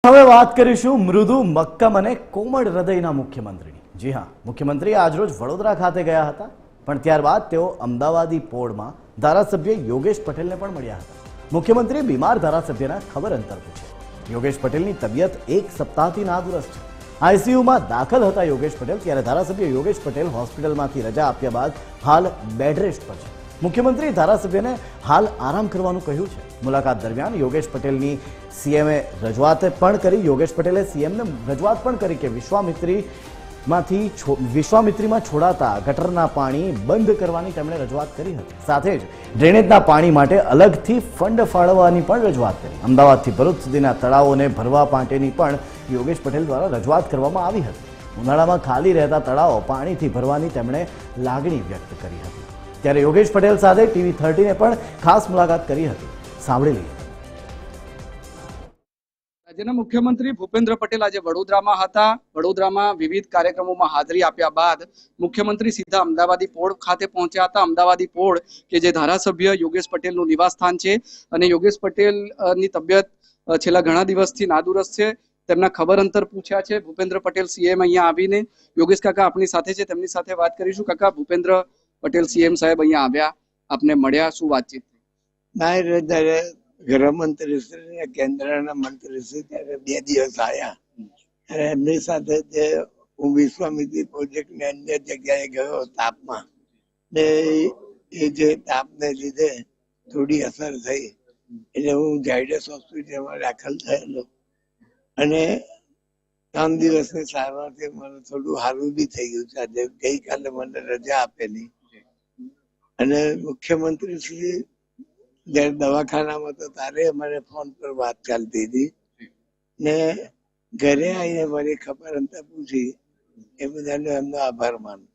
હવે વાત કરીશું મૃદુ મક્કમ અને કોમળ હૃદયના મુખ્યમંત્રીની। જી હા, મુખ્યમંત્રી આજરોજ વડોદરા ખાતે ગયા હતા, પણ ત્યારબાદ તેઓ અમદાવાદી પોળમાં ધારાસભ્ય યોગેશ પટેલને પણ મળ્યા હતા। મુખ્યમંત્રીએ બીમાર ધારાસભ્યના ખબર અંતર પૂછ્યા। યોગેશ પટેલની તબિયત એક સપ્તાહથી નાદુરસ્ત છે। આઈસીયુમાં દાખલ હતા યોગેશ પટેલ, ત્યારે ધારાસભ્ય યોગેશ પટેલ હોસ્પિટલમાંથી રજા આપ્યા બાદ હાલ બેડ રેસ્ટ પર છે। મુખ્યમંત્રી ધારાસભ્યને હાલ આરામ કરવાનું કહ્યું છે। મુલાકાત દરમિયાન યોગેશ પટેલની સીએમએ રજૂઆત પણ કરી। યોગેશ પટેલે સીએમને રજૂઆત પણ કરી કે વિશ્વામિત્રીમાં છોડાતા ગટરના પાણી બંધ કરવાની તેમણે રજૂઆત કરી હતી। સાથે જ ડ્રેનેજના પાણી માટે અલગથી ફંડ ફાળવવાની પણ રજૂઆત કરી। અમદાવાદથી ભરૂચ સુધીના તળાવોને ભરવા માટેની પણ યોગેશ પટેલ દ્વારા રજૂઆત કરવામાં આવી હતી। ઉનાળામાં ખાલી રહેતા તળાવો પાણીથી ભરવાની તેમણે લાગણી વ્યક્ત કરી હતી। ત્યારે યોગેશ પટેલ સાથે TV13 પણ ખાસ મુલાકાત કરી હતી। સાંભળી લઈએ। રાજ્યના મુખ્યમંત્રી ભૂપેન્દ્ર પટેલ આજે વડોદરામાં હતા। વડોદરામાં વિવિધ કાર્યક્રમોમાં હાજરી આપ્યા બાદ મુખ્યમંત્રી સીધા અમદાવાદી પોળ ખાતે પહોંચ્યા હતા। અમદાવાદી પોળ કે જે ધારાસભ્ય યોગેશ પટેલનું નિવાસસ્થાન છે, અને યોગેશ પટેલની તબિયત છેલ્લા ઘણા દિવસથી નાદુરસ્ત છે। તેમના ખબર અંતર પૂછ્યા છે। ભૂપેન્દ્ર પટેલ સીએમ અહીંયા આવીને યોગેશ કાકા આપણી સાથે છે, તેમની સાથે વાત કરીશું। કાકા, ભૂપેન્દ્ર પટેલ સીએમ સાહેબ અહીંયા આવ્યા, આપને મળ્યા, શું વાતચીત થઈ? ગૃહમંત્રી કેન્દ્રના મંત્રી શ્રી ત્યારે 2 દિવસ આવ્યા, અને એમની સાથે જે હું વિશ્વામિત્રી પ્રોજેક્ટ ને અન્ય જગ્યાએ ગયો તાપમાં, ને એ જે તાપને લીધે થોડી અસર થઈ, એટલે હું ઝાયડસ હોસ્પિટલમાં દાખલ થયેલો, અને 3 દિવસની સારવારથી મને થોડું સારું બી થઈ ગયું છે। આજે ગઈકાલે મને રજા આપેલી, અને મુખ્યમંત્રી શ્રી જયારે દવાખાનામાં તો તારે અમારે ફોન પર વાત ચાલતી હતી, ને ઘરે આવીને મારી ખબર અંતર પૂછી, એ બધાનો એમનો આભાર માનું।